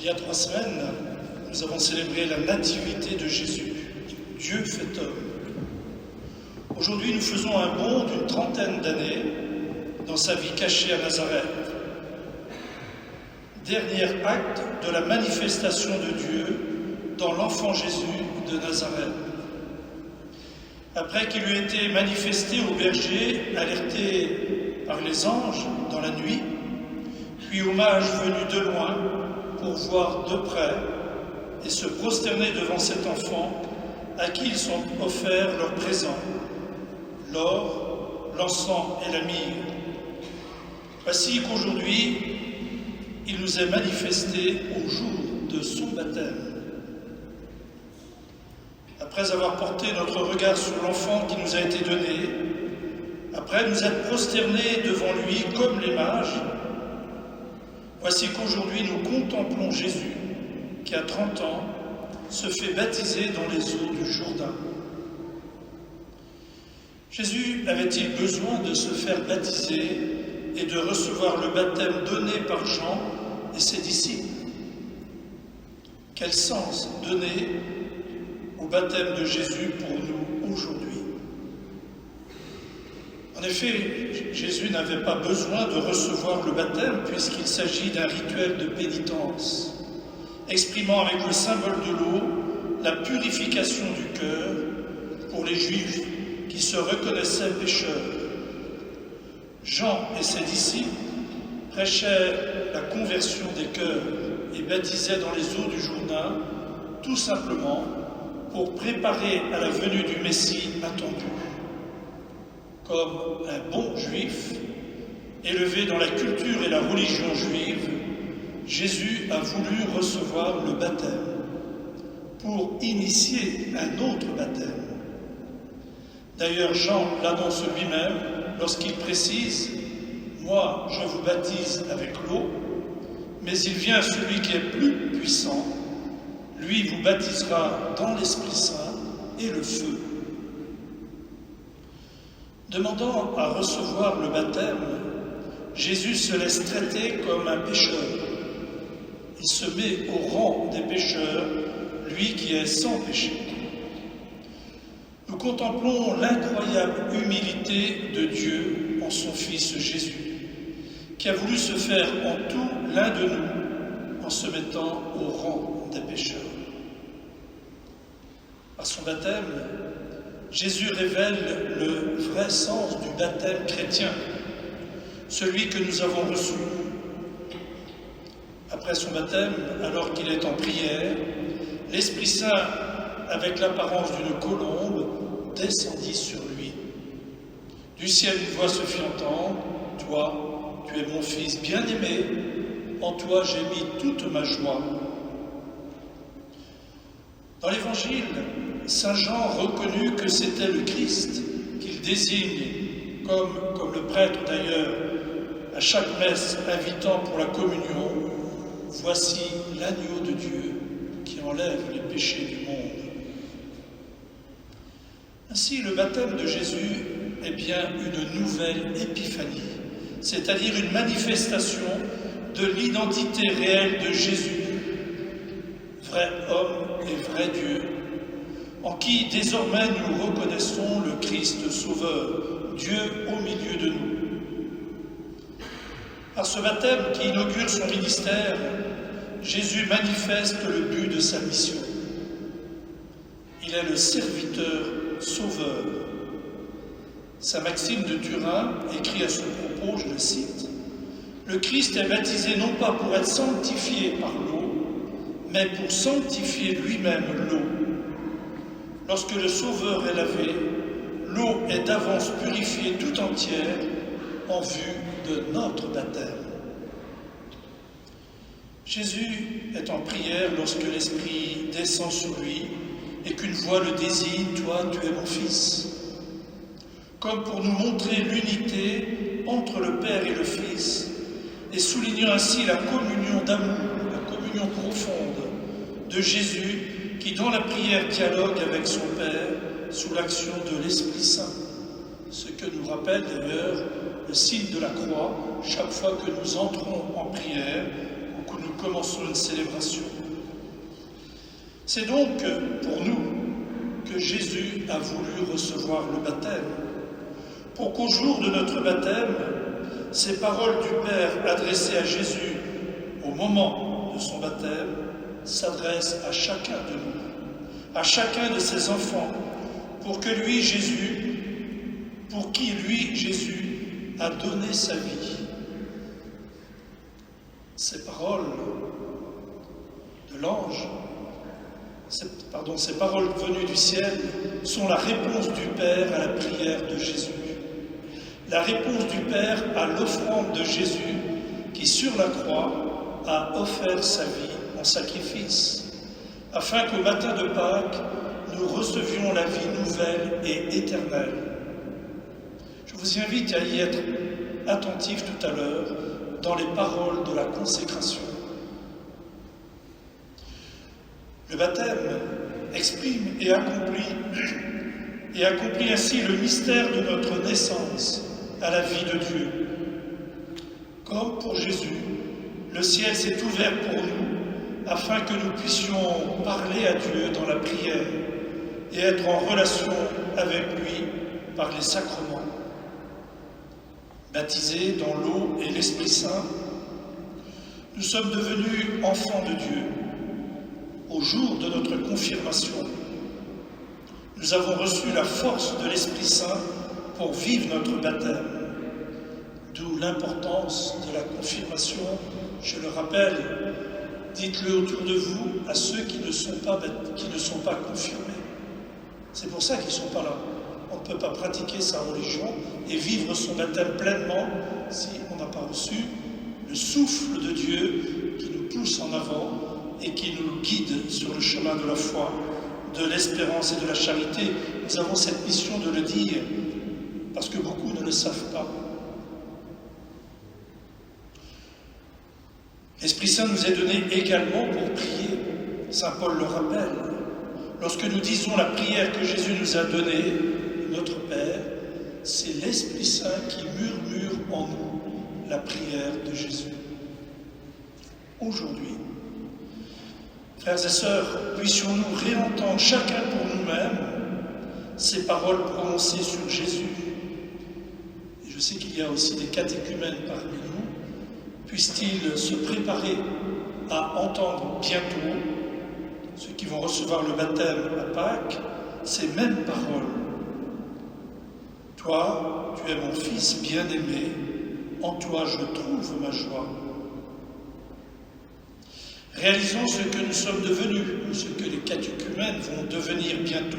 Il y a 3 semaines, nous avons célébré la nativité de Jésus, Dieu fait homme. Aujourd'hui, nous faisons un bond d'une 30aine d'années dans sa vie cachée à Nazareth. Dernier acte de la manifestation de Dieu dans l'enfant Jésus de Nazareth. Après qu'il lui ait été manifesté au berger, alerté par les anges dans la nuit, puis aux mages venus de loin pour voir de près et se prosterner devant cet enfant à qui ils ont offert leurs présents, l'or, l'encens et la myrrhe. Voici qu'aujourd'hui, il nous est manifesté au jour de son baptême. Après avoir porté notre regard sur l'enfant qui nous a été donné, après nous être prosternés devant lui comme les mages, voici qu'aujourd'hui nous contemplons Jésus qui, à 30 ans, se fait baptiser dans les eaux du Jourdain. Jésus avait-il besoin de se faire baptiser et de recevoir le baptême donné par Jean et ses disciples? Quel sens donner au baptême de Jésus pour nous aujourd'hui? En effet, Jésus n'avait pas besoin de recevoir le baptême puisqu'il s'agit d'un rituel de pénitence, exprimant avec le symbole de l'eau la purification du cœur pour les Juifs qui se reconnaissaient pécheurs. Jean et ses disciples prêchaient la conversion des cœurs et baptisaient dans les eaux du Jourdain, tout simplement pour préparer à la venue du Messie attendu. Comme un bon juif, élevé dans la culture et la religion juive, Jésus a voulu recevoir le baptême pour initier un autre baptême. D'ailleurs, Jean l'annonce lui-même lorsqu'il précise « Moi, je vous baptise avec l'eau, mais il vient celui qui est plus puissant, lui vous baptisera dans l'Esprit Saint et le feu. » Demandant à recevoir le baptême, Jésus se laisse traiter comme un pécheur. Il se met au rang des pécheurs, lui qui est sans péché. Nous contemplons l'incroyable humilité de Dieu en son Fils Jésus, qui a voulu se faire en tout l'un de nous en se mettant au rang des pécheurs. Par son baptême, Jésus révèle le vrai sens du baptême chrétien, celui que nous avons reçu. Après son baptême, alors qu'il est en prière, l'Esprit Saint, avec l'apparence d'une colombe, descendit sur lui. Du ciel, une voix se fit entendre, « Toi, tu es mon Fils bien-aimé, en toi j'ai mis toute ma joie. » Dans l'Évangile, Saint Jean reconnut que c'était le Christ qu'il désigne, comme le prêtre d'ailleurs, à chaque messe invitant pour la communion, « Voici l'agneau de Dieu qui enlève les péchés du monde. » Ainsi, le baptême de Jésus est bien une nouvelle épiphanie, c'est-à-dire une manifestation de l'identité réelle de Jésus, vrai homme et vrai Dieu, en qui désormais nous reconnaissons le Christ Sauveur, Dieu au milieu de nous. Par ce baptême qui inaugure son ministère, Jésus manifeste le but de sa mission. Il est le serviteur sauveur. Saint Maxime de Turin écrit à ce propos, je le cite, « Le Christ est baptisé non pas pour être sanctifié par l'eau, mais pour sanctifier lui-même l'eau. Lorsque le Sauveur est lavé, l'eau est d'avance purifiée tout entière en vue de notre baptême. » Jésus est en prière lorsque l'Esprit descend sur lui et qu'une voix le désigne, « Toi, tu es mon Fils », comme pour nous montrer l'unité entre le Père et le Fils, et soulignant ainsi la communion d'amour, la communion profonde de Jésus qui, dans la prière, dialogue avec son Père sous l'action de l'Esprit Saint, ce que nous rappelle d'ailleurs le signe de la croix chaque fois que nous entrons en prière ou que nous commençons une célébration. C'est donc pour nous que Jésus a voulu recevoir le baptême, pour qu'au jour de notre baptême, ces paroles du Père adressées à Jésus au moment de son baptême s'adressent à chacun de nous, à chacun de ses enfants, pour qui lui, Jésus, a donné sa vie. Ces paroles de l'ange, ces paroles venues du ciel sont la réponse du Père à la prière de Jésus. La réponse du Père à l'offrande de Jésus qui, sur la croix, a offert sa vie en sacrifice, afin qu'au matin de Pâques, nous recevions la vie nouvelle et éternelle. Je vous invite à y être attentif tout à l'heure dans les paroles de la consécration. Le baptême exprime et accomplit ainsi le mystère de notre naissance à la vie de Dieu. Comme pour Jésus, le ciel s'est ouvert pour nous afin que nous puissions parler à Dieu dans la prière et être en relation avec lui par les sacrements. Baptisés dans l'eau et l'Esprit Saint, nous sommes devenus enfants de Dieu. Au jour de notre confirmation, nous avons reçu la force de l'Esprit Saint pour vivre notre baptême. D'où l'importance de la confirmation. Je le rappelle, dites-le autour de vous à ceux qui ne sont pas confirmés. C'est pour ça qu'ils ne sont pas là. On ne peut pas pratiquer sa religion et vivre son baptême pleinement si on n'a pas reçu le souffle de Dieu qui nous pousse en avant et qui nous guide sur le chemin de la foi, de l'espérance et de la charité. Nous avons cette mission de le dire, parce que beaucoup ne le savent pas. L'Esprit Saint nous est donné également pour prier. Saint Paul le rappelle. Lorsque nous disons la prière que Jésus nous a donnée, notre Père, c'est l'Esprit Saint qui murmure en nous la prière de Jésus. Aujourd'hui, frères et sœurs, puissions-nous réentendre chacun pour nous-mêmes ces paroles prononcées sur Jésus. Et je sais qu'il y a aussi des catéchumènes parmi nous. Puissent-ils se préparer à entendre bientôt, ceux qui vont recevoir le baptême à Pâques, ces mêmes paroles. Toi, tu es mon Fils bien-aimé, en toi je trouve ma joie. Réalisons ce que nous sommes devenus, ce que les catéchumènes vont devenir bientôt.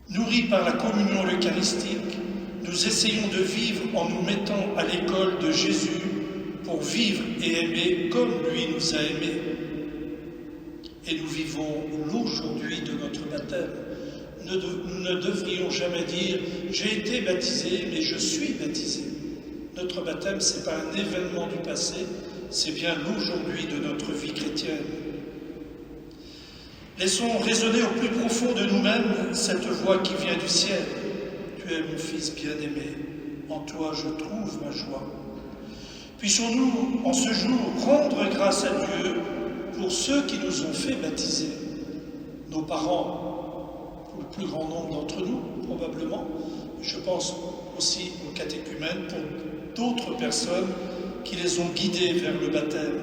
Nourris par la communion eucharistique, nous essayons de vivre en nous mettant à l'école de Jésus pour vivre et aimer comme lui nous a aimés. Et nous vivons l'aujourd'hui de notre baptême. Nous ne devrions jamais dire « j'ai été baptisé, mais je suis baptisé ». Notre baptême, ce n'est pas un événement du passé, c'est bien l'aujourd'hui de notre vie chrétienne. Laissons résonner au plus profond de nous-mêmes cette voix qui vient du ciel. Tu es mon Fils bien-aimé, en toi je trouve ma joie. Puissions-nous, en ce jour, rendre grâce à Dieu pour ceux qui nous ont fait baptiser, nos parents, pour le plus grand nombre d'entre nous, probablement. Je pense aussi aux catéchumènes, pour d'autres personnes qui les ont guidés vers le baptême.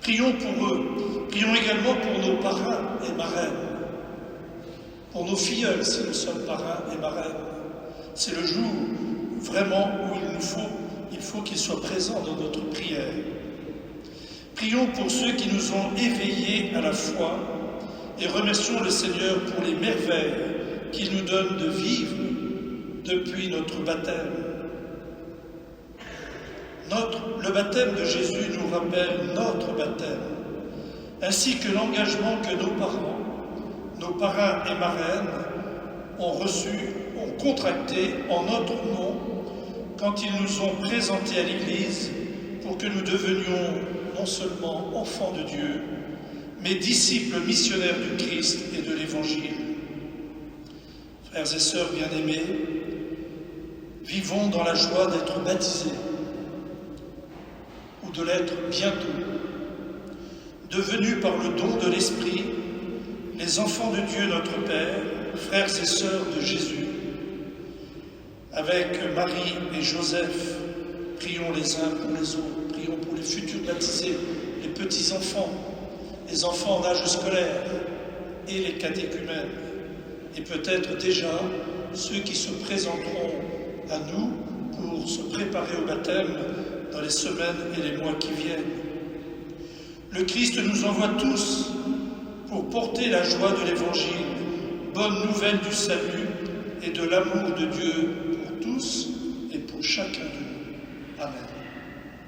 Prions pour eux, prions également pour nos parrains et marraines, pour nos filleuls si nous sommes parrains et marraines. C'est le jour vraiment où il faut qu'ils soient présents dans notre prière. Prions pour ceux qui nous ont éveillés à la foi et remercions le Seigneur pour les merveilles qu'il nous donne de vivre depuis notre baptême. Le baptême de Jésus nous rappelle notre baptême, ainsi que l'engagement que nos parrains et marraines ont contracté en notre nom quand ils nous ont présentés à l'Église pour que nous devenions non seulement enfants de Dieu, mais disciples missionnaires du Christ et de l'Évangile. Frères et sœurs bien-aimés, vivons dans la joie d'être baptisés ou de l'être bientôt, devenus par le don de l'Esprit les enfants de Dieu notre Père, frères et sœurs de Jésus. Avec Marie et Joseph, prions les uns pour les autres, prions pour les futurs baptisés, les petits-enfants, les enfants en âge scolaire et les catéchumènes, et peut-être déjà ceux qui se présenteront à nous pour se préparer au baptême dans les semaines et les mois qui viennent. Le Christ nous envoie tous pour porter la joie de l'Évangile, bonne nouvelle du salut et de l'amour de Dieu pour tous et pour chacun de nous. Amen.